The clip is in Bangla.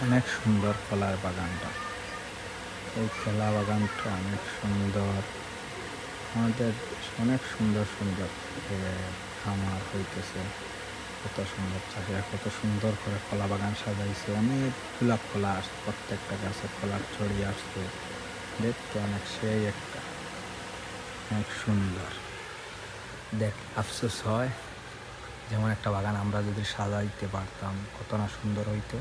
অনেক সুন্দর কলার বাগানটা। এই কলা বাগানটা অনেক সুন্দর। আমাদের অনেক সুন্দর সুন্দর খামার হইতেছে। কত সুন্দর চাষিরা কত সুন্দর করে কলা বাগান সাজাইছে। অনেকগুলা কলা আসছে, প্রত্যেকটা গাছে কলার ছড়িয়ে আসছে। দেখতে অনেক সেই একটা অনেক সুন্দর। দেখ আফসোস হয়, যেমন একটা বাগান আমরা যদি সাজাইতে পারতাম কত না সুন্দর হইতো।